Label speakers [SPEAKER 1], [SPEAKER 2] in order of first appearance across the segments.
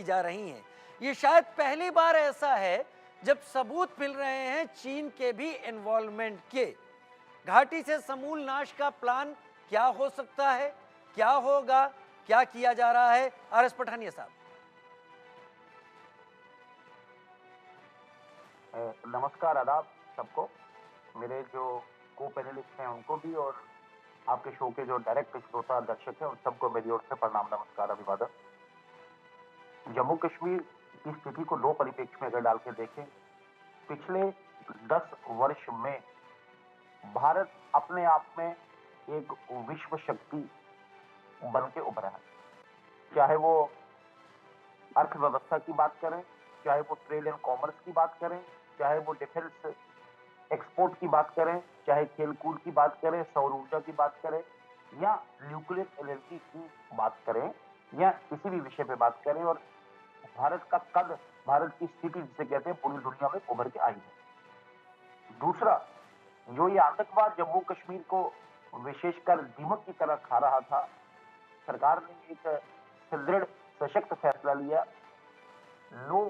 [SPEAKER 1] की जा रही हैं। ये शायद पहली बार ऐसा है जब सबूत मिल रहे हैं चीन के भी इन्वॉल्वमेंट के। घाटी से समूल नाश का प्लान क्या हो सकता है, क्या होगा, क्या किया जा रहा है? आरएस पठानिया साहब।
[SPEAKER 2] नमस्कार, आदाब सबको। मेरे जो को पैनलिस्ट हैं उनको भी, और आपके शो के जो डायरेक्ट श्रोता दर्शक हैं उन सबको मेरी ओर से प्रणाम, नमस्कार, अभिवादन। जम्मू कश्मीर की स्थिति को दो परिप्रेक्ष्य में अगर डाल के देखें, पिछले 10 वर्ष में भारत अपने आप में एक विश्व शक्ति बन के उभरा है। चाहे वो अर्थव्यवस्था की बात करें, चाहे वो ट्रेड एंड कॉमर्स की बात करें, चाहे वो डिफेंस एक्सपोर्ट की बात करें, चाहे खेलकूद की बात करें, सौर ऊर्जा की बात करें, या न्यूक्लियर एनर्जी की बात करें, या किसी भी विषय पे बात करें, और भारत का कद, भारत की स्थिति जिसे कहते हैं, पूरी दुनिया में उभर के आई है। दूसरा, जो ये आतंकवाद जम्मू कश्मीर को विशेषकर दीमक की तरह खा रहा था, सरकार ने एक सुदृढ़ सशक्त फैसला लिया, नो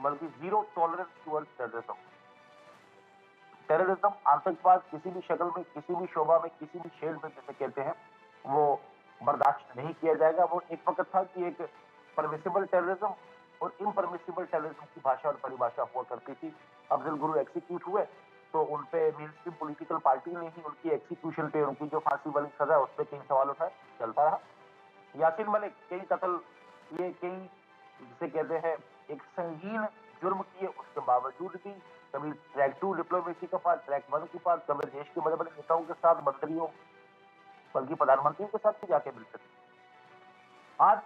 [SPEAKER 2] बल्कि zero tolerance towards terrorism. Terrorism, आतंकवाद किसी भी शक्ल में, किसी भी शोभा में, किसी भी शेड में जिसे कहते हैं, वो बर्दाश्त नहीं किया जाएगा। वो एक वक्त था कि एक परमिसिबल टेररिज्म और इम्परमिसिबल टेररिज्म की भाषा और परिभाषा हुआ करती थी। अफजल गुरु एक्सिक्यूट हुए तो उनपे मेन स्ट्रीम पॉलिटिकल पार्टी ने ही उनकी एक्सिक्यूशन पे, उनकी जो फांसी वाली सजा, उस पर कई सवाल उठाए, चलता रहा। यासीन मलिक कई कत्ल, ये कई जिसे कहते हैं एक संगीन जुर्म किए, उसके बावजूद भी कभी ट्रैक 2 डिप्लोमेसी का पार्ट, ट्रैक 1 की पार्ट, कभी देश के बड़े बड़े नेताओं के साथ, मंत्रियों, बल्कि प्रधानमंत्रियों के साथ भी जाके मिलते थे। आज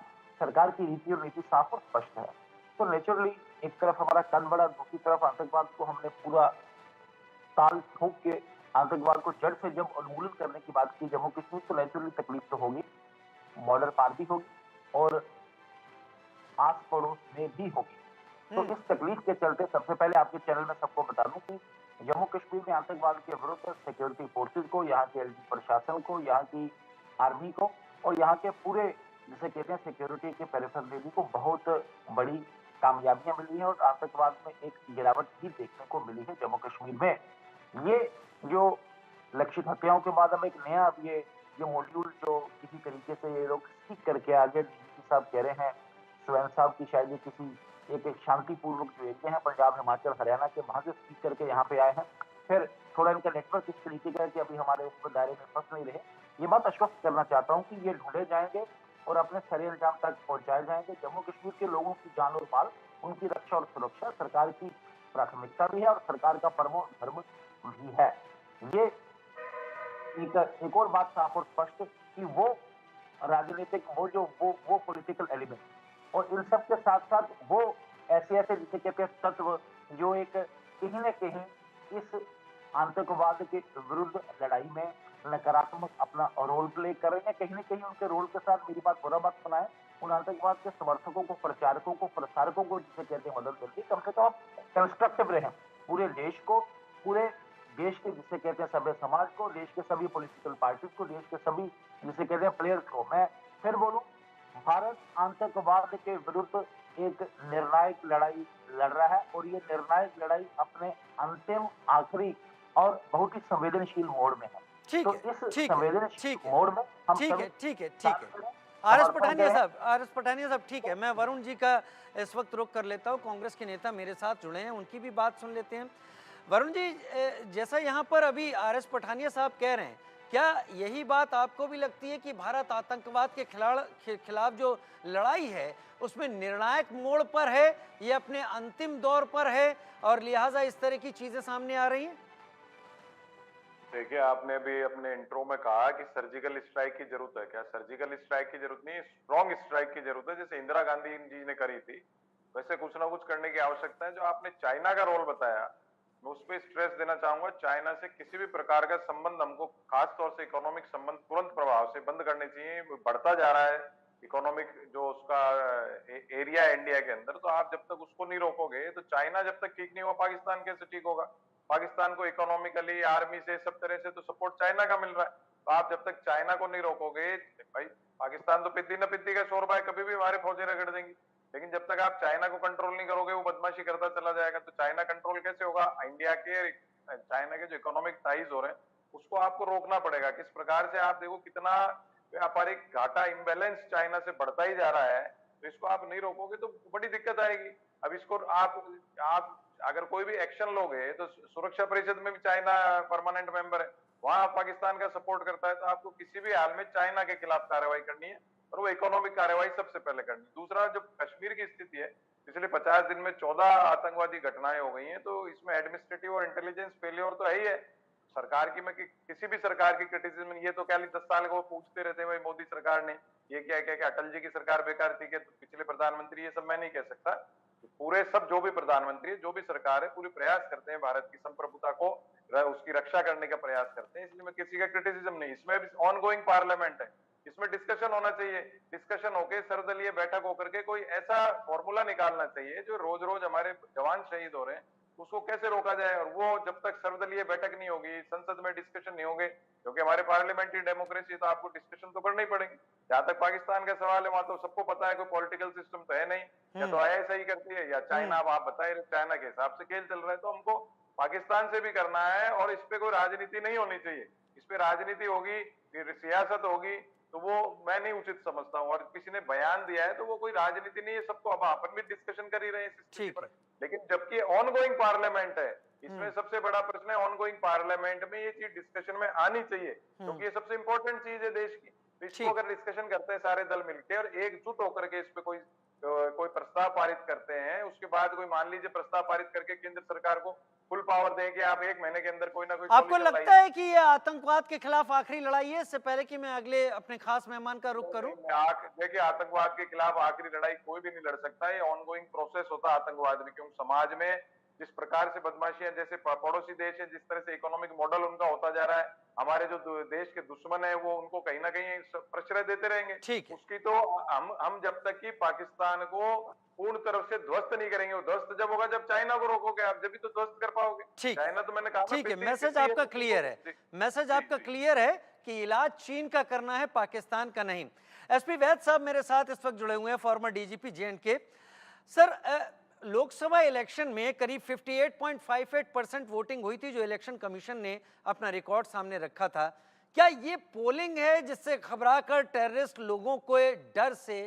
[SPEAKER 2] सरकार की रीति और नीति साफ और स्पष्ट है। तो नेचुरली एक तरफ हमारा कद बढ़ा, दूसरी तरफ आतंकवाद को हमने पूरा ताल ठोक के आतंकवाद को जड़ से जब उन्मूलन करने की बात की जम्मू कश्मीर, तो नेचुरली तकलीफ तो होगी, बॉर्डर पार भी होगी और आस पड़ोस में भी होगी। तो इस तकलीफ के चलते सबसे पहले आपके चैनल में सबको बता दूं कि जम्मू कश्मीर में आतंकवाद के विरुद्ध सिक्योरिटी फोर्सेज को, यहाँ के एलजी प्रशासन को, यहाँ की आर्मी को और यहाँ के पूरे जिसे कहते हैं सिक्योरिटी के पेरिफेरली को बहुत बड़ी कामयाबियां मिली हैं और आतंकवाद में एक गिरावट भी देखने को मिली है जम्मू कश्मीर में। ये जो लक्षित हत्याओं के बाद अब एक नया, अब ये मॉड्यूल जो किसी तरीके से ये लोग सीख करके आगे डीजीपी साहब कह रहे हैं, स्वयं साहब की शायद किसी एक शांतिपूर्वक जो एरिया है पंजाब, हिमाचल, हरियाणा के, वहां से सीख करके यहाँ पे आए हैं। फिर थोड़ा इनका नेटवर्क इस तरीके का है कि अभी हमारे उस दायरे में फंस नहीं रहे। ये बात आश्वस्त करना चाहता हूँ कि ये ढूंढे जाएंगे और अपने सरे अंजाम तक पहुंचाए जाएंगे। जम्मू कश्मीर के लोगों की जान और माल, उनकी रक्षा और सुरक्षा सरकार की प्राथमिकता भी है और सरकार का परमो धर्म भी है। ये एक और बात साफ और स्पष्ट कि वो राजनीतिक, वो पॉलिटिकल एलिमेंट और इन सब के साथ साथ वो ऐसे जिसे कहते हैं तत्व जो एक कहीं न कहीं इस आतंकवाद के विरुद्ध लड़ाई में नकारात्मक अपना रोल प्ले कर रहे हैं, कहीं न कहीं उनके रोल के साथ, मेरी बात बुरा मत सुनाए, उन आतंकवाद के समर्थकों को, प्रचारकों को, प्रसारकों को जिसे कहते हैं मदद मिलती, कम से कम आप कंस्ट्रक्टिव रहे पूरे देश को, पूरे देश के जिसे कहते हैं सभ्य समाज को, देश के सभी पॉलिटिकल पार्टीज को, देश के सभी जिसे कहते हैं प्लेयर्स को। मैं फिर बोलूं, भारत आतंकवाद के विरुद्ध एक निर्णायक लड़ाई लड़ रहा है और ये निर्णायक लड़ाई अपने अंतिम, आखिरी और बहुत ही संवेदनशील मोड़ में है। तो इस संवेदनशील मोड़ में हम
[SPEAKER 1] ठीक है। आरएस पठानिया साहब, ठीक है, मैं वरुण जी का इस वक्त रुख कर लेता हूँ। कांग्रेस के नेता मेरे साथ जुड़े हैं, उनकी भी बात सुन लेते हैं। वरुण जी, जैसा यहाँ पर अभी आरएस पठानिया साहब कह रहे हैं, क्या यही बात आपको भी लगती है कि भारत आतंकवाद के खिलाफ जो लड़ाई है उसमें निर्णायक मोड़ पर है, ये अपने अंतिम दौर पर है और लिहाजा इस तरह की चीजें सामने आ रही हैं?
[SPEAKER 3] देखिए, आपने अभी अपने इंट्रो में कहा कि सर्जिकल स्ट्राइक की जरूरत है। क्या सर्जिकल स्ट्राइक की जरूरत नहीं है, स्ट्रॉन्ग स्ट्राइक की जरूरत है, जैसे इंदिरा गांधी जी ने करी थी। वैसे कुछ ना कुछ करने की आवश्यकता है। जो आपने चाइना का रोल बताया, मैं उस पर स्ट्रेस देना चाहूंगा। चाइना से किसी भी प्रकार का संबंध हमको, खास तौर से इकोनॉमिक संबंध, तुरंत प्रभाव से बंद करने चाहिए। बढ़ता जा रहा है इकोनॉमिक जो उसका एरिया है इंडिया के अंदर, तो आप जब तक उसको नहीं रोकोगे, तो चाइना जब तक ठीक नहीं हुआ, पाकिस्तान कैसे ठीक होगा? पाकिस्तान को इकोनॉमिकली, आर्मी से, सब तरह से तो सपोर्ट चाइना का मिल रहा है। तो आप जब तक चाइना को नहीं रोकोगे, भाई पाकिस्तान तो पिद्दी न पिद्दी का शोरबा है, कभी भी हमारे फौजें रगड़ देंगी। लेकिन जब तक आप चाइना को कंट्रोल नहीं करोगे, वो बदमाशी करता चला जाएगा। तो चाइना कंट्रोल कैसे होगा? इंडिया के चाइना के जो इकोनॉमिक टाइज हो रहे हैं, उसको आपको रोकना पड़ेगा। किस प्रकार से, आप देखो कितना व्यापारिक घाटा इम्बैलेंस चाइना से बढ़ता ही जा रहा है। तो इसको आप नहीं रोकोगे तो बड़ी दिक्कत आएगी। अब इसको आप अगर कोई भी एक्शन लोगे, तो सुरक्षा परिषद में भी चाइना परमानेंट मेंबर है, वहां पाकिस्तान का सपोर्ट करता है, तो आपको किसी भी हाल में चाइना के खिलाफ कार्रवाई करनी है, और वो इकोनॉमिक कार्रवाई सबसे पहले करनी है। दूसरा, जो कश्मीर की स्थिति है, पिछले 50 दिन में 14 आतंकवादी घटनाएं हो गई हैं, तो इसमें एडमिनिस्ट्रेटिव और इंटेलिजेंस फेलियर तो है ही है। सरकार की, मैं किसी भी सरकार की क्रिटिसिज्म, ये तो क्या 10 साल को पूछते रहते हैं भाई मोदी सरकार ने ये क्या क्या क्या, अटल जी की सरकार बेकार थी क्या, तो पिछले प्रधानमंत्री, ये सब मैं नहीं कह सकता। तो पूरे सब जो भी प्रधानमंत्री है, जो भी सरकार है, पूरे प्रयास करते हैं भारत की संप्रभुता को, उसकी रक्षा करने का प्रयास करते हैं। इसलिए मैं किसी का क्रिटिसिज्म नहीं, इसमें ऑन गोइंग पार्लियामेंट है, इसमें डिस्कशन होना चाहिए। डिस्कशन होके सर्वदलीय बैठक होकर के कोई ऐसा फॉर्मूला निकालना चाहिए, जो रोज रोज हमारे जवान शहीद हो रहे हैं उसको कैसे रोका जाए। और वो जब तक सर्वदलीय बैठक नहीं होगी, संसद में डिस्कशन नहीं होंगे, क्योंकि हमारे पार्लियामेंट्री डेमोक्रेसी, तो आपको डिस्कशन तो करना ही पड़ेंगे। जहां तक पाकिस्तान का सवाल है, वहां तो सबको पता है कोई पॉलिटिकल सिस्टम तो है नहीं, या तो ISI करती है या चाइना। अब आप बताए चाइना के हिसाब से खेल चल रहा है, तो हमको पाकिस्तान से भी करना है, और इस पे कोई राजनीति नहीं होनी चाहिए। इस पे राजनीति होगी, फिर सियासत होगी, तो वो मैं नहीं उचित समझता हूँ। और किसी ने बयान दिया है तो वो कोई राजनीति नहीं है, सबको, अब अपन भी डिस्कशन कर ही रहे हैं इस स्थिति पर। लेकिन जबकि ऑन गोइंग पार्लियामेंट है, इसमें सबसे बड़ा प्रश्न है, ऑन गोइंग पार्लियामेंट में ये चीज डिस्कशन में आनी चाहिए, क्योंकि ये सबसे इंपॉर्टेंट चीज है देश की। तो इसको अगर डिस्कशन करते हैं सारे दल मिलकर और एकजुट होकर के, इस पे कोई प्रस्ताव पारित करते हैं, उसके बाद कोई, मान लीजिए, प्रस्ताव पारित करके केंद्र सरकार को फुल पावर दें कि आप 1 महीने के अंदर कोई ना कोई
[SPEAKER 1] आपको लगता है कि ये आतंकवाद के खिलाफ आखिरी लड़ाई है? इससे पहले कि मैं अगले अपने खास मेहमान का रुख करूं,
[SPEAKER 3] देखिए, आतंकवाद के खिलाफ आखिरी लड़ाई कोई भी नहीं लड़ सकता, ये ऑनगोइंग प्रोसेस होता है आतंकवाद में। क्योंकि समाज में जिस प्रकार से बदमाशियां, जैसे पड़ोसी देश है, जिस तरह से इकोनॉमिक मॉडल उनका होता जा रहा है, हमारे जो देश के दुश्मन है वो उनको कहीं ना कहीं प्रश्रय देते रहेंगे। उसकी तो हम जब तक कि पाकिस्तान को पूर्ण तरफ से ध्वस्त नहीं करेंगे, वो ध्वस्त जब होगा जब चाइना को रोकोगे आप, जब भी तो ध्वस्त कर पाओगे। चाइना तो मैंने कहा,
[SPEAKER 1] ठीक है, मैसेज आपका क्लियर है, मैसेज आपका क्लियर है कि इलाज चीन का करना है, पाकिस्तान का नहीं। SP वैद साहब मेरे साथ इस वक्त जुड़े हुए हैं, farmer DGP J&K। Sir, Lok Sabha election में करीब 58.58% वोटिंग हुई थी, जो इलेक्शन कमीशन ने अपना रिकॉर्ड सामने रखा था। क्या ये पोलिंग है जिससे घबराकर टेररिस्ट लोगों को डर से,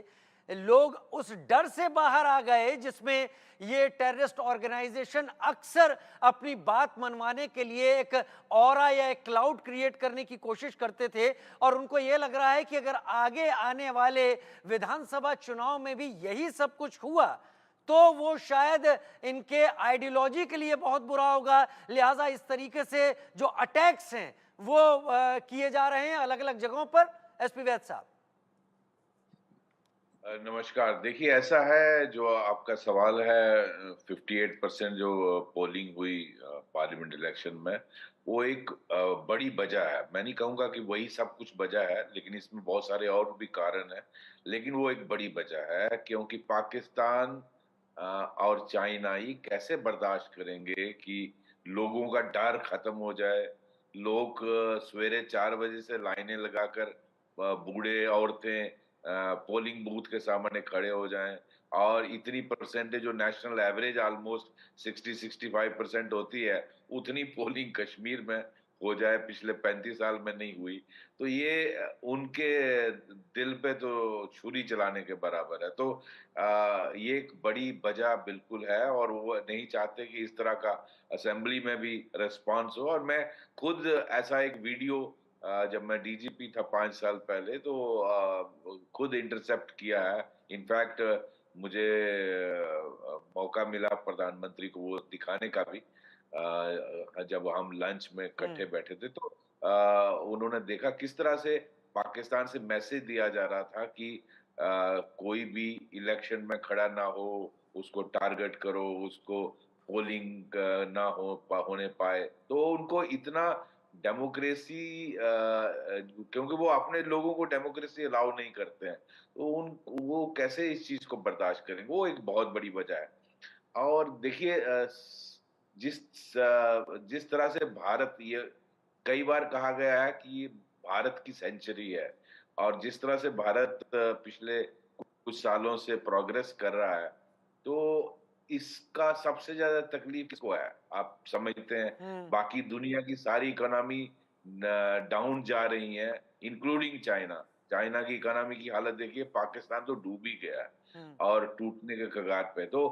[SPEAKER 1] लोग उस डर से बाहर आ गए जिसमें ये टेररिस्ट ऑर्गेनाइजेशन अक्सर अपनी बात मनवाने के लिए एक ऑरा या एक क्लाउड क्रिएट करने की कोशिश करते थे, और उनको ये लग रहा है कि अगर आगे आने वाले विधानसभा चुनाव में भी यही सब कुछ हुआ तो वो शायद इनके आइडियोलॉजी के लिए बहुत बुरा होगा, लिहाजा इस तरीके से जो अटैक्स हैं वो किए जा रहे हैं अलग अलग जगहों पर। SP वैद साहब,
[SPEAKER 4] नमस्कार। देखिए, ऐसा है, जो आपका सवाल है, 58% जो पोलिंग हुई पार्लियामेंट इलेक्शन में, वो एक बड़ी वजह है। मैं नहीं कहूँगा कि वही सब कुछ वजह है, लेकिन इसमें बहुत सारे और भी कारण हैं, लेकिन वो एक बड़ी वजह है, क्योंकि पाकिस्तान और चाइना ही कैसे बर्दाश्त करेंगे कि लोगों का डर खत्म हो जाए, लोग सवेरे 4 बजे से लाइनें लगाकर, बूढ़े औरतें पोलिंग बूथ के सामने खड़े हो जाएं, और इतनी परसेंटेज, जो नेशनल एवरेज ऑलमोस्ट 60-65% होती है, उतनी पोलिंग कश्मीर में हो जाए, पिछले 35 साल में नहीं हुई। तो ये उनके दिल पे तो छुरी चलाने के बराबर है। तो ये एक बड़ी वजह बिल्कुल है, और वो नहीं चाहते कि इस तरह का असेंबली में भी रिस्पांस हो। और मैं खुद ऐसा एक वीडियो, जब मैं DGP था 5 साल पहले, तो खुद इंटरसेप्ट किया है। इनफैक्ट मुझे मौका मिला प्रधानमंत्री को वो दिखाने का भी, जब हम लंच में इकट्ठे बैठे थे, तो उन्होंने देखा किस तरह से पाकिस्तान से मैसेज दिया जा रहा था कि कोई भी इलेक्शन में खड़ा ना हो, उसको टारगेट करो, उसको पोलिंग ना होने पाए। तो उनको इतना डेमोक्रेसी, क्योंकि वो अपने लोगों को डेमोक्रेसी अलाउ नहीं करते हैं, तो वो कैसे इस चीज को बर्दाश्त करेंगे, वो एक बहुत बड़ी वजह है। और देखिए, जिस तरह से भारत, ये कई बार कहा गया है कि ये भारत की सेंचुरी है, और जिस तरह से भारत पिछले कुछ सालों से प्रोग्रेस कर रहा है, तो इसका सबसे ज्यादा तकलीफ किसको है? आप समझते हैं बाकी दुनिया की सारी इकोनॉमी डाउन जा रही है, इंक्लूडिंग चाइना। चाइना की इकोनॉमी की हालत देखिए, पाकिस्तान तो डूब ही गया है और टूटने के कगार पे। तो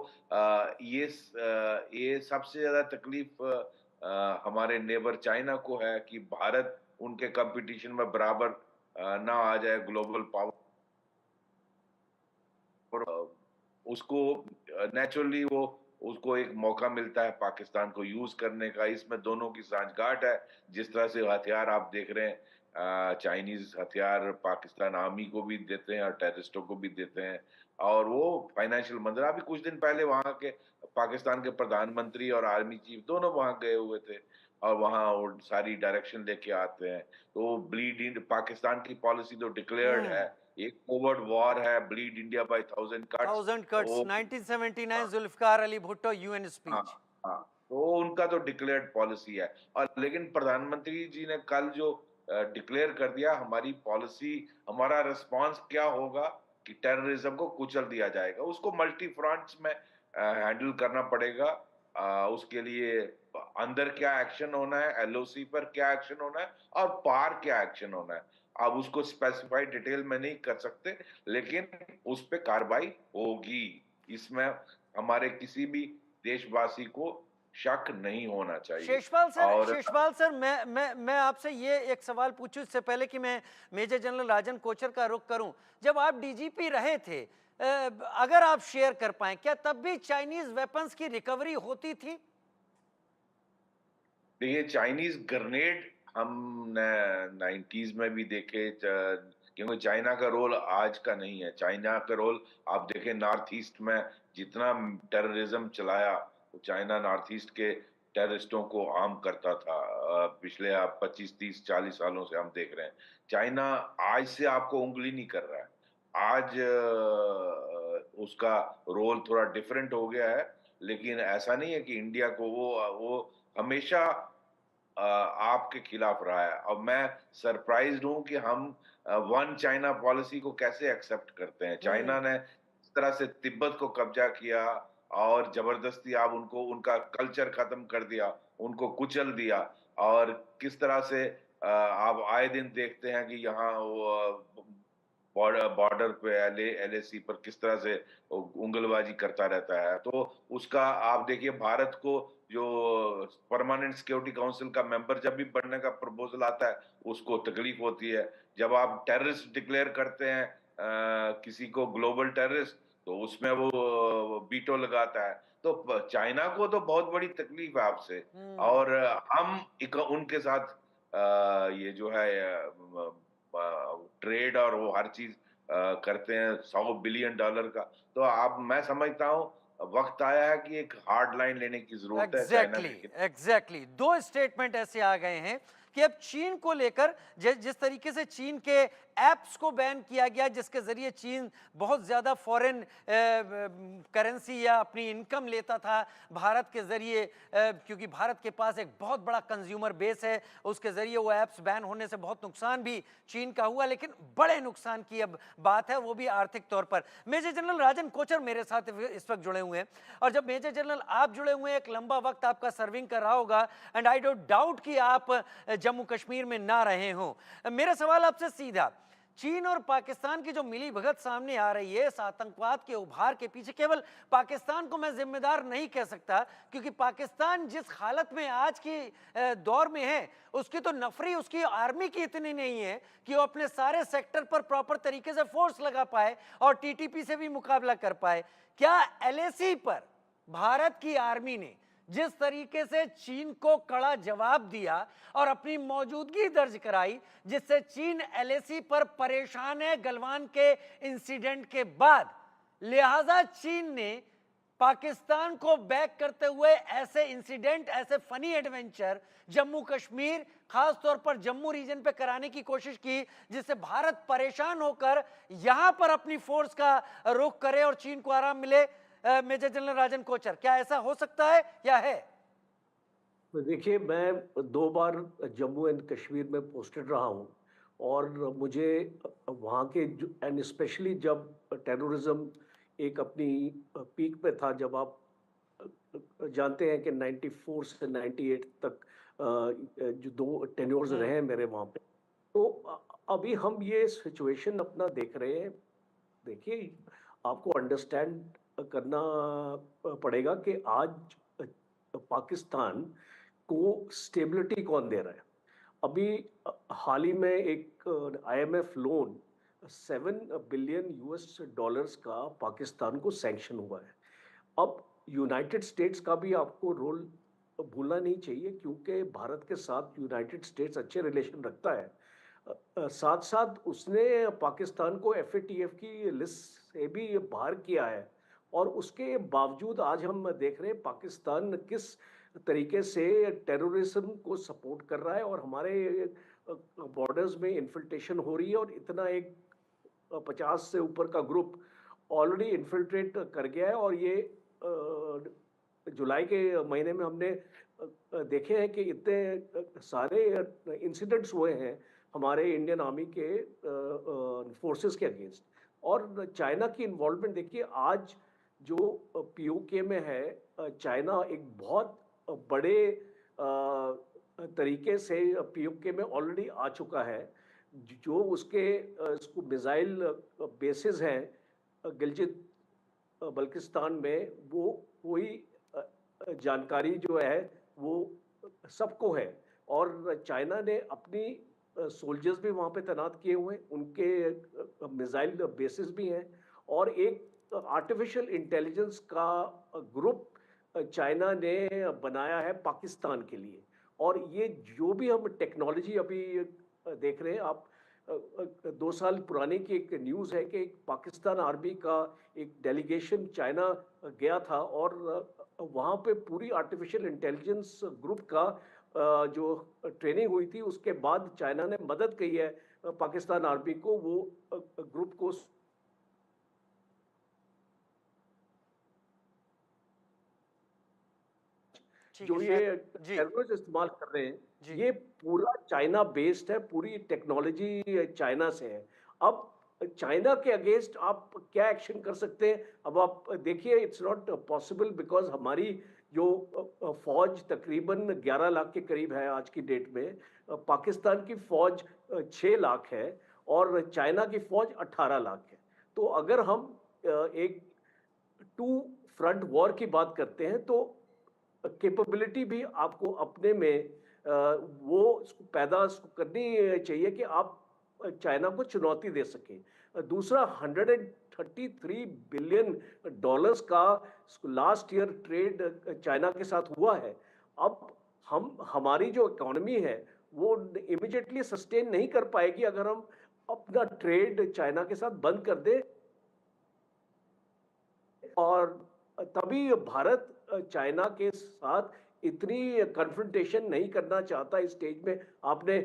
[SPEAKER 4] ये सबसे ज्यादा तकलीफ हमारे नेबर चाइना को है कि भारत उनके कंपटीशन में बराबर ना आ जाए ग्लोबल पावर। उसको नेचुरली वो उसको एक मौका मिलता है पाकिस्तान को यूज करने का। इसमें दोनों की सांठगांठ है। जिस तरह से हथियार आप देख रहे हैं, चाइनीज हथियार पाकिस्तान आर्मी को भी देते हैं और टेररिस्टों को भी देते हैं। और वो फाइनेंशियल मंत्री, अभी कुछ दिन पहले वहां के पाकिस्तान के प्रधानमंत्री और आर्मी चीफ दोनों वहां गए हुए थे और वहां वो सारी डायरेक्शन लेके आते हैं। तो ब्लीड इन पाकिस्तान की पॉलिसी तो डिक्लेयर्ड है, एक कोवर्ट वॉर है, bleed India by 1000 cuts.
[SPEAKER 1] 1979 Zulfikar Ali Bhutto UN
[SPEAKER 4] हाँ,
[SPEAKER 1] स्पीच।
[SPEAKER 4] हाँ, तो उनका तो डिक्लेयर्ड पॉलिसी है। और लेकिन प्रधानमंत्री जी ने कल जो डिक्लेयर कर दिया, हमारी पॉलिसी, हमारा रिस्पांस क्या होगा कि टेररिज्म को कुचल दिया जाएगा। उसको मल्टी फ्रंट्स में हैंडल करना पड़ेगा। उसके लिए अंदर क्या एक्शन होना है, एलओसी पर क्या एक्शन होना है और पार क्या एक्शन होना है, अब उसको स्पेसिफाई डिटेल में नहीं कर सकते, लेकिन उस पे कार्रवाई होगी। इसमें हमारे किसी भी देशवासी को शक नहीं होना चाहिए। और
[SPEAKER 1] शेषपाल सर, मैं आपसे ये एक सवाल पूछूं इससे पहले कि मैं मेजर जनरल राजन कोचर का रुख करूं। जब आप डीजीपी रहे थे, अगर आप शेयर कर पाएं, क्या तब भी चाइनीज वेपन्स की रिकवरी होती थी?
[SPEAKER 4] देखिए, चाइनीज ग्रेनेड हम 90s में भी देखे, क्योंकि चाइना का रोल आज का नहीं है। चाइना का रोल आप देखें, नॉर्थ ईस्ट में जितना टेररिज्म चलाया, तो चाइना नॉर्थ ईस्ट के टेररिस्टों को आर्म करता था। पिछले आप 25, 30, 40 सालों से हम देख रहे हैं। चाइना आज से आपको उंगली नहीं कर रहा है। आज उसका रोल थोड़ा डिफरेंट हो गया है, लेकिन ऐसा नहीं है कि इंडिया को वो हमेशा आपके खिलाफ रहा है। अब मैं सरप्राइज्ड हूं कि हम वन चाइना पॉलिसी को कैसे एक्सेप्ट करते हैं। चाइना ने इस तरह से तिब्बत को कब्जा किया और जबरदस्ती आप उनको उनका कल्चर खत्म कर दिया, उनको कुचल दिया। और किस तरह से आप आए दिन देखते हैं कि यहाँ बॉर्डर पे एलएसी पर किस तरह से उंगलबाजी करता रहता है। तो उसका आप देखिए, भारत को जो परमानेंट सिक्योरिटी काउंसिल का मेंबर जब भी बनने का प्रपोजल आता है, उसको तकलीफ होती है। जब आप टेररिस्ट डिक्लेयर करते हैं किसी को ग्लोबल टेररिस्ट, तो उसमें वो बीटो लगाता है। तो चाइना को तो बहुत बड़ी तकलीफ है आपसे। और हम उनके साथ ये जो है ट्रेड और वो हर चीज करते हैं $100 बिलियन का। तो अब मैं समझता हूँ वक्त आया है कि एक हार्ड लाइन लेने की जरूरत है चाइना के।
[SPEAKER 1] एग्जैक्टली। दो स्टेटमेंट ऐसे आ गए हैं कि अब चीन को लेकर जिस तरीके से चीन के ऐप्स को बैन किया गया, जिसके जरिए चीन बहुत ज़्यादा फॉरेन करेंसी या अपनी इनकम लेता था भारत के जरिए, क्योंकि भारत के पास एक बहुत बड़ा कंज्यूमर बेस है, उसके जरिए वो ऐप्स बैन होने से बहुत नुकसान भी चीन का हुआ, लेकिन बड़े नुकसान की अब बात है, वो भी आर्थिक तौर पर। मेजर जनरल राजन कोचर मेरे साथ इस वक्त जुड़े हुए हैं, और जब मेजर जनरल आप जुड़े हुए हैं, एक लंबा वक्त आपका सर्विंग कर रहा होगा, एंड आई डोंट डाउट कि आप जम्मू कश्मीर में ना रहे हो। मेरा सवाल आपसे सीधा, चीन और पाकिस्तान की जो मिली भगत सामने आ रही है, इस आतंकवाद के उभार के पीछे केवल पाकिस्तान को मैं जिम्मेदार नहीं कह सकता, क्योंकि पाकिस्तान जिस हालत में आज की दौर में है, उसकी तो नफरी उसकी आर्मी की इतनी नहीं है कि वो अपने सारे सेक्टर पर प्रॉपर तरीके से फोर्स लगा पाए और टीटीपी से भी मुकाबला कर पाए। क्या एलएसी पर भारत की आर्मी ने जिस तरीके से चीन को कड़ा जवाब दिया और अपनी मौजूदगी दर्ज कराई, जिससे चीन एलएसी पर परेशान है गलवान के इंसिडेंट के बाद, लिहाजा चीन ने पाकिस्तान को बैक करते हुए ऐसे इंसिडेंट, ऐसे फनी एडवेंचर जम्मू कश्मीर, खास तौर पर जम्मू रीजन पे कराने की कोशिश की, जिससे भारत परेशान होकर यहां पर अपनी फोर्स का रुख करे और चीन को आराम मिले। मेजर जनरल राजन कोचर, क्या ऐसा हो सकता है या है?
[SPEAKER 5] देखिए, मैं 2 बार जम्मू एंड कश्मीर में पोस्टेड रहा हूं और मुझे वहाँ के एंड स्पेशली जब टेररिज्म एक अपनी पीक पे था, जब आप जानते हैं कि 94 से 98 तक जो 2 टेन्योर्स रहे हैं मेरे वहाँ पे, तो अभी हम ये सिचुएशन अपना देख रहे हैं। देखिए, आपको अंडरस्टैंड करना पड़ेगा कि आज पाकिस्तान को स्टेबिलिटी कौन दे रहा है। अभी हाल ही में एक IMF loan 7 billion US dollars का पाकिस्तान को सैंक्शन हुआ है। अब यूनाइटेड स्टेट्स का भी आपको रोल भूलना नहीं चाहिए, क्योंकि भारत के साथ यूनाइटेड स्टेट्स अच्छे रिलेशन रखता है। साथ साथ उसने पाकिस्तान को एफएटीएफ की लिस्ट से भी बाहर किया है, और उसके बावजूद आज हम देख रहे हैं पाकिस्तान किस तरीके से टेररिज्म को सपोर्ट कर रहा है, और हमारे बॉर्डर्स में इन्फिल्ट्रेशन हो रही है, और इतना एक 50 से ऊपर का ग्रुप ऑलरेडी इन्फिल्ट्रेट कर गया है। और ये जुलाई के महीने में हमने देखे हैं कि इतने सारे इंसिडेंट्स हुए हैं हमारे इंडियन आर्मी के फोर्सेस के अगेंस्ट। और चाइना की इन्वॉल्वमेंट देखिए, आज जो पीओके में है, चाइना एक बहुत बड़े तरीके से पीओके में ऑलरेडी आ चुका है। जो उसके इसको मिसाइल बेसिस हैं गिलजित बल्किस्तान में, वो कोई जानकारी जो है वो सबको है। और चाइना ने अपनी सोल्जर्स भी वहाँ पे तैनात किए हुए हैं, उनके मिसाइल बेसिस भी हैं, और एक आर्टिफिशियल इंटेलिजेंस का ग्रुप चाइना ने बनाया है पाकिस्तान के लिए। और ये जो भी हम टेक्नोलॉजी अभी देख रहे हैं, आप 2 साल पुराने की एक न्यूज़ है कि एक पाकिस्तान आर्मी का एक डेलीगेशन चाइना गया था, और वहाँ पे पूरी आर्टिफिशियल इंटेलिजेंस ग्रुप का जो ट्रेनिंग हुई थी, उसके बाद चाइना ने मदद की है पाकिस्तान आर्मी को वो ग्रुप को जो ये टेररिस्ट इस्तेमाल कर रहे हैं, ये पूरा चाइना बेस्ड है, पूरी टेक्नोलॉजी चाइना से है। अब चाइना के अगेंस्ट आप क्या एक्शन कर सकते हैं? अब आप देखिए, इट्स नॉट पॉसिबल, बिकॉज हमारी जो फौज तकरीबन 11 लाख के करीब है आज की डेट में, पाकिस्तान की फौज 6 लाख है, और चाइना की फौज 18 लाख है। तो अगर हम एक 2 फ्रंट वॉर की बात करते हैं, तो कैपेबिलिटी भी आपको अपने में वो पैदा करनी चाहिए कि आप चाइना को चुनौती दे सकें। दूसरा, 133 बिलियन डॉलर्स का लास्ट ईयर ट्रेड चाइना के साथ हुआ है। अब हमारी जो इकोनॉमी है वो इमीडिएटली सस्टेन नहीं कर पाएगी अगर हम अपना ट्रेड चाइना के साथ बंद कर दें। और तभी भारत चाइना के साथ इतनी कन्फ्रंटेशन नहीं करना चाहता इस स्टेज में। आपने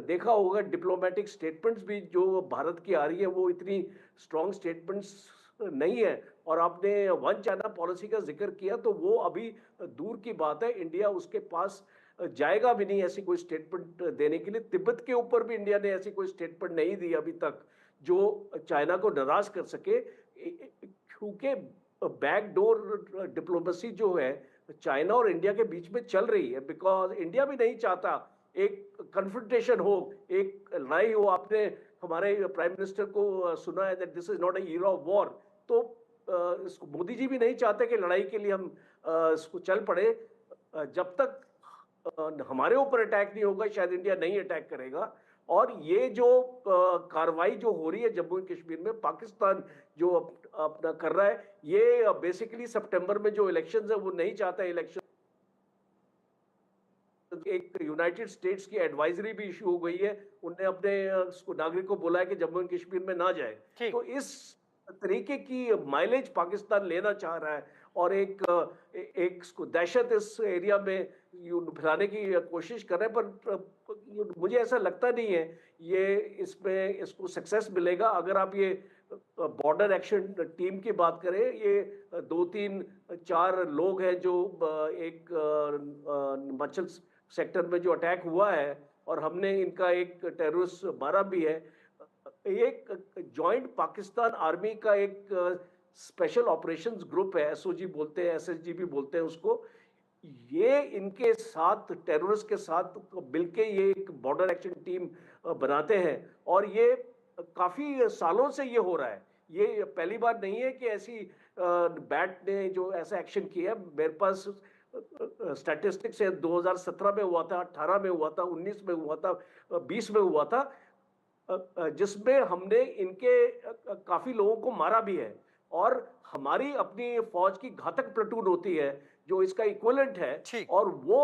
[SPEAKER 5] देखा होगा डिप्लोमेटिक स्टेटमेंट्स भी जो भारत की आ रही है, वो इतनी स्ट्रॉन्ग स्टेटमेंट्स नहीं है। और आपने वन चाइना पॉलिसी का जिक्र किया, तो वो अभी दूर की बात है, इंडिया उसके पास जाएगा भी नहीं ऐसी कोई स्टेटमेंट देने के लिए। तिब्बत के ऊपर भी इंडिया ने ऐसी कोई स्टेटमेंट नहीं दी अभी तक जो चाइना को नाराज कर सके, क्योंकि बैकडोर डिप्लोमेसी जो है चाइना और इंडिया के बीच में चल रही है, बिकॉज इंडिया भी नहीं चाहता एक कन्फ्रंटेशन हो, एक लड़ाई हो। आपने हमारे प्राइम मिनिस्टर को सुना है that this is not a era of war, तो इसको मोदी जी भी नहीं चाहते कि लड़ाई के लिए हम इसको चल पड़े। जब तक हमारे ऊपर अटैक नहीं होगा, शायद इंडिया नहीं अटैक करेगा। और ये जो कार्रवाई जो हो रही है जम्मू एंड कश्मीर में, पाकिस्तान जो अपना कर रहा है, ये बेसिकली सितंबर में जो इलेक्शंस है वो नहीं चाहता इलेक्शन। एक यूनाइटेड स्टेट्स की एडवाइजरी भी इशू हो गई है, उनने अपने नागरिक को बोला है कि जम्मू एंड कश्मीर में ना जाए। तो इस तरीके की माइलेज पाकिस्तान लेना चाह रहा है, और एक दहशत इस एरिया में फैलाने की कोशिश कर रहे हैं। पर मुझे ऐसा लगता नहीं है ये इसमें इसको सक्सेस मिलेगा। अगर आप ये बॉर्डर एक्शन टीम की बात करें, ये 2-3-4 लोग हैं जो एक हिमाचल सेक्टर में जो अटैक हुआ है, और हमने इनका एक टेररिस्ट मारा भी है। एक जॉइंट पाकिस्तान आर्मी का एक स्पेशल ऑपरेशंस ग्रुप है, एसओजी बोलते हैं, एसएसजी भी बोलते हैं उसको। ये इनके साथ टेररिस्ट के साथ मिलके ये एक बॉर्डर एक्शन टीम बनाते हैं, और ये काफी सालों से ये हो रहा है। ये पहली बार नहीं है कि ऐसी बैट ने जो ऐसा एक्शन किया है। मेरे पास स्टैटिस्टिक्स है, 2017 में हुआ था, 18 में हुआ था, 19 में हुआ था, 20 में हुआ था, जिसमें हमने इनके काफी लोगों को मारा भी है। और हमारी अपनी फौज की घातक प्लेटून होती है जो इसका इक्विवेलेंट है,
[SPEAKER 1] ठीक।
[SPEAKER 5] और वो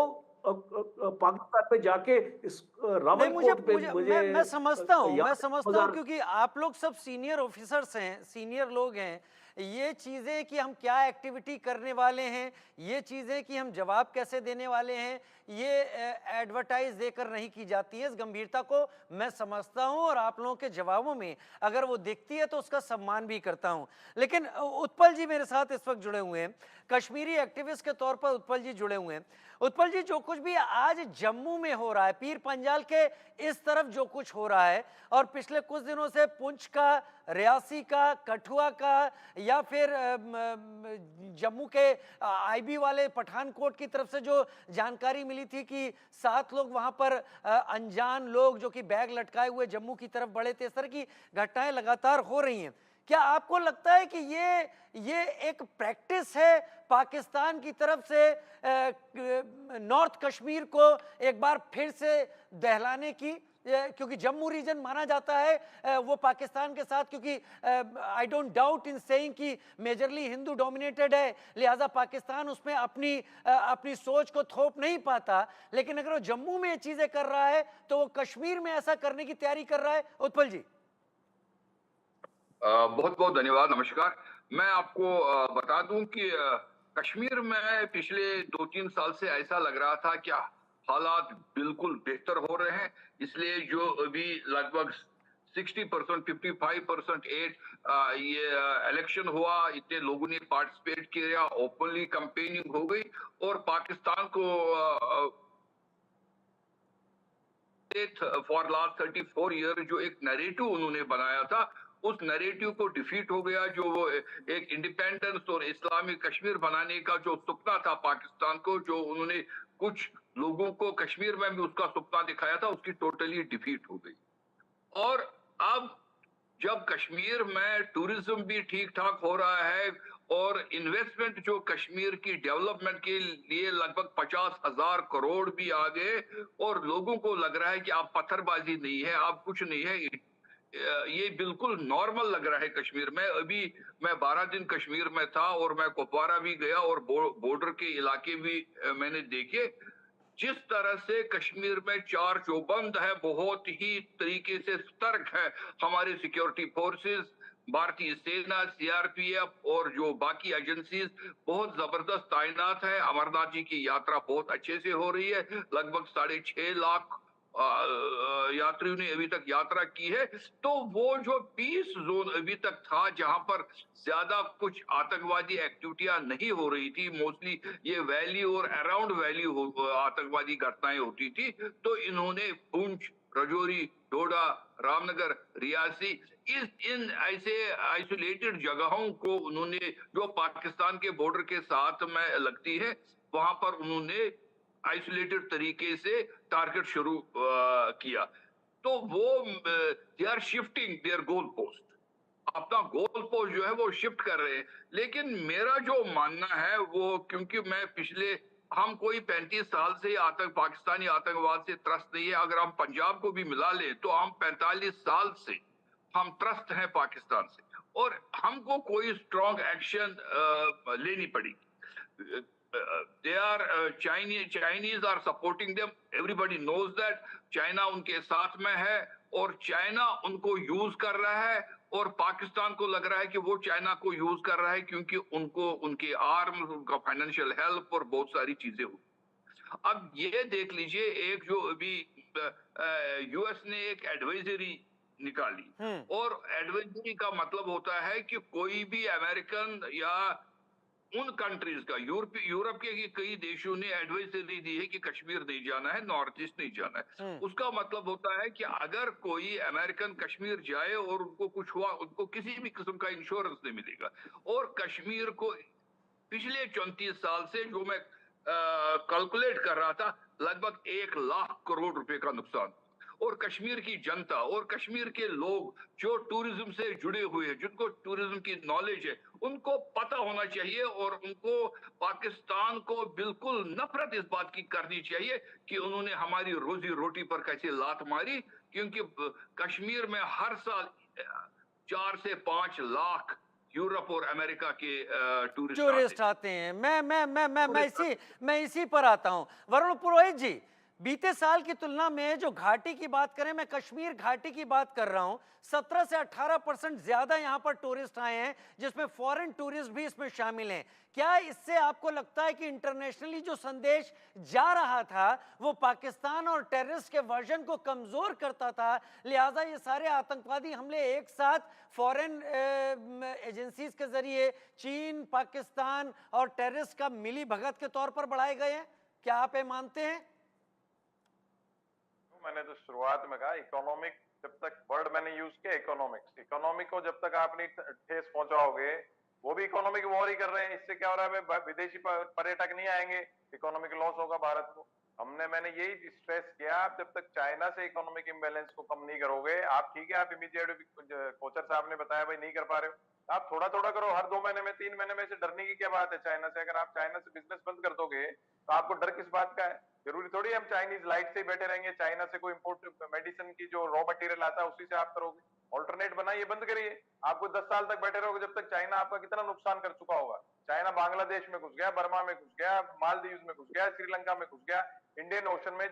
[SPEAKER 5] पाकिस्तान में जाके इस
[SPEAKER 1] नहीं,
[SPEAKER 5] रावलकोट पे मुझे
[SPEAKER 1] मैं समझता हूँ,
[SPEAKER 5] याद
[SPEAKER 1] मैं
[SPEAKER 5] है
[SPEAKER 1] समझता हूँ,
[SPEAKER 5] 2000
[SPEAKER 1] क्योंकि आप लोग सब सीनियर ऑफिसर्स हैं, सीनियर लोग हैं। ये चीज़ें कि हम क्या एक्टिविटी करने वाले हैं, ये चीज़ें कि हम जवाब कैसे देने वाले हैं, ये एडवर्टाइज देकर नहीं की जाती है। इस गंभीरता को मैं समझता हूँ, और आप लोगों के जवाबों में अगर वो दिखती है तो उसका सम्मान भी करता हूँ। लेकिन उत्पल जी मेरे साथ इस वक्त जुड़े हुए हैं, कश्मीरी एक्टिविस्ट के तौर पर उत्पल जी जुड़े हुए हैं। उत्पल जी, जो कुछ भी आज जम्मू में हो रहा है, पीर पंजाल के इस तरफ जो कुछ हो रहा है, और पिछले कुछ दिनों से पुंछ का, रियासी का, कठुआ का, या फिर जम्मू के आईबी वाले पठानकोट की तरफ से जो जानकारी मिली थी कि 7 लोग वहां पर अनजान लोग जो कि बैग लटकाए हुए जम्मू की तरफ बढ़े थे, इस तरह की घटनाएं लगातार हो रही हैं। क्या आपको लगता है कि ये एक प्रैक्टिस है पाकिस्तान की तरफ से नॉर्थ कश्मीर को एक बार फिर से दहलाने की? क्योंकि जम्मू रीजन माना जाता है वो पाकिस्तान के साथ, क्योंकि I don't doubt in saying कि मेजरली हिंदू डोमिनेटेड है, लिहाजा पाकिस्तान उसमें अपनी सोच को थोप नहीं पाता। लेकिन अगर वो जम्मू में ये चीजें कर रहा है तो वो कश्मीर में ऐसा करने की तैयारी कर रहा है। उत्पल जी,
[SPEAKER 6] बहुत बहुत धन्यवाद, नमस्कार। मैं आपको बता दूं कि कश्मीर में पिछले 2-3 साल से ऐसा लग रहा था कि हालात बिल्कुल बेहतर हो रहे हैं, इसलिए जो अभी लगभग 60%, 55% ये इलेक्शन हुआ, इतने लोगों ने पार्टिसिपेट किया, ओपनली कैंपेनिंग हो गई, और पाकिस्तान को फॉर लास्ट 34 ईयर जो एक नैरेटिव उन्होंने बनाया था, उस नैरेटिव को डिफीट हो गया। जो वो एक इंडिपेंडेंस और इस्लामिक कश्मीर बनाने का जो सपना था पाकिस्तान को, जो उन्होंने कुछ लोगों को कश्मीर में भी उसका सपना दिखाया था, उसकी टोटली डिफीट हो गई। और अब जब कश्मीर में टूरिज्म भी ठीक ठाक हो रहा है, और इन्वेस्टमेंट जो कश्मीर की डेवलपमेंट के लिए लगभग 50,000 करोड़ भी आ गए, और लोगों को लग रहा है कि आप पत्थरबाजी नहीं है, आप कुछ नहीं है, ये बिल्कुल नॉर्मल लग रहा है कश्मीर में। अभी मैं 12 दिन कश्मीर में था, और मैं कुपवारा भी गया, और बॉर्डर के इलाके भी मैंने देखे। जिस तरह से कश्मीर में चार चौबंद है, बहुत ही तरीके से सतर्क है हमारे सिक्योरिटी फोर्सेस, भारतीय सेना, सीआरपीएफ और जो बाकी एजेंसीज बहुत जबरदस्त तैनात है। अमरनाथ जी की यात्रा बहुत अच्छे से हो रही है, लगभग 6.5 लाख यात्रियों ने अभी तक यात्रा की है। तो वो जो पीस जोन अभी तक था, जहां पर ज्यादा कुछ आतंकवादी एक्टिविटियां नहीं हो रही थी, मोस्टली ये वैली और अराउंड वैली आतंकवादी घटनाएं होती थी, तो इन्होंने पुंछ, रजौरी, डोडा, रामनगर, रियासी, इन ऐसे आइसोलेटेड जगहों को उन्होंने, जो पाकिस्तान के बॉर्डर के साथ में लगती है, वहां पर उन्होंने आइसोलेटेड तरीके से टारगेट शुरू किया। तो वो they are shifting their goal post, अपना गोल पोस्ट जो है वो शिफ्ट कर रहे हैं। लेकिन मेरा जो मानना है वो, क्योंकि मैं पिछले, हम कोई 35 साल से पाकिस्तानी आतंकवाद से त्रस्त नहीं है। अगर हम पंजाब को भी मिला ले तो हम 45 साल से हम त्रस्त हैं पाकिस्तान से, और हमको कोई स्ट्रॉन्ग एक्शन लेनी पड़ेगी। they are Chinese are supporting them, everybody knows that। China उनके साथ में है, और चाइना उनको यूज कर रहा है, और पाकिस्तान को लग रहा है कि वो चाइना को यूज कर रहा है, क्योंकि उनको उनके आर्म्स, उनका फाइनेंशियल हेल्प और बहुत सारी चीजें हुई। अब ये देख लीजिए, एक जो अभी यूएस ने एक एडवाइजरी निकाली, और एडवाइजरी का मतलब होता है कि कोई भी अमेरिकन या उन कंट्रीज का यूरोप के कई देशों ने एडवाइजरी दी है कि कश्मीर नहीं जाना है, नॉर्थ ईस्ट नहीं जाना है। उसका मतलब होता है कि अगर कोई अमेरिकन कश्मीर जाए और उनको कुछ हुआ, उनको किसी भी किस्म का इंश्योरेंस नहीं मिलेगा। और कश्मीर को पिछले 34 साल से जो मैं कैलकुलेट कर रहा था, लगभग 1 लाख करोड़ रुपए का नुकसान। और कश्मीर की जनता और कश्मीर के लोग जो टूरिज्म से जुड़े हुए हैं, जिनको टूरिज्म की नॉलेज है, उनको पता होना चाहिए और उनको पाकिस्तान को बिल्कुल नफरत इस बात की करनी चाहिए कि उन्होंने हमारी रोजी रोटी पर कैसे लात मारी। क्योंकि कश्मीर में हर साल 4 से 5 लाख यूरोप और अमेरिका के
[SPEAKER 1] टूरिस्ट आते हैं। मैं इसी पर आता हूं। वरुण पुरोहित जी, बीते साल की तुलना में जो घाटी की बात करें, मैं कश्मीर घाटी की बात कर रहा हूं, 17 से 18% ज्यादा यहां पर टूरिस्ट आए हैं, जिसमें फॉरेन टूरिस्ट भी इसमें शामिल हैं। क्या इससे आपको लगता है कि इंटरनेशनली जो संदेश जा रहा था वो पाकिस्तान और टेररिस्ट के वर्जन को कमजोर करता था, लिहाजा ये सारे आतंकवादी हमले एक साथ फॉरेन एजेंसीज के जरिए चीन, पाकिस्तान और टेररिस्ट का मिली भगत के तौर पर बढ़ाए गए हैं? क्या आप ये मानते हैं?
[SPEAKER 3] मैंने तो शुरुआत में कहा, इकोनॉमिक, जब तक वर्ड मैंने यूज किया इकोनॉमिक्स, इकोनॉमिक को जब तक आप नहीं ठेस पहुंचाओगे, वो भी इकोनॉमिक वॉर ही कर रहे हैं। इससे क्या हो रहा है, विदेशी पर्यटक नहीं आएंगे, इकोनॉमिक लॉस होगा भारत को। मैंने यही स्ट्रेस किया, आप जब तक चाइना से इकोनॉमिक इम्बैलेंस को कम नहीं करोगे, आप ठीक है, आप इमीडिएट, कोचर साहब ने बताया भाई नहीं कर पा रहे हो, आप थोड़ा थोड़ा करो, हर 2 महीने में 3 महीने में से डरने की क्या बात है चाइना से? अगर आप चाइना से बिजनेस बंद कर दोगे तो आपको डर किस बात का है? जरूरी थोड़ी हम चाइनीज लाइट से ही बैठे रहेंगे, चाइना से कोई इंपोर्ट मेडिसिन की जो रॉ मटेरियल आता है उसी से आप करोगे। ऑल्टरनेट बनाइए, बंद करिए। आपको 10 साल तक बैठे रहोगे, जब तक चाइना आपका कितना नुकसान कर चुका होगा। चाइना बांग्लादेश में घुस गया, बर्मा में घुस गया, मालदीव में घुस गया, श्रीलंका में घुस गया, इंडियन ओशन में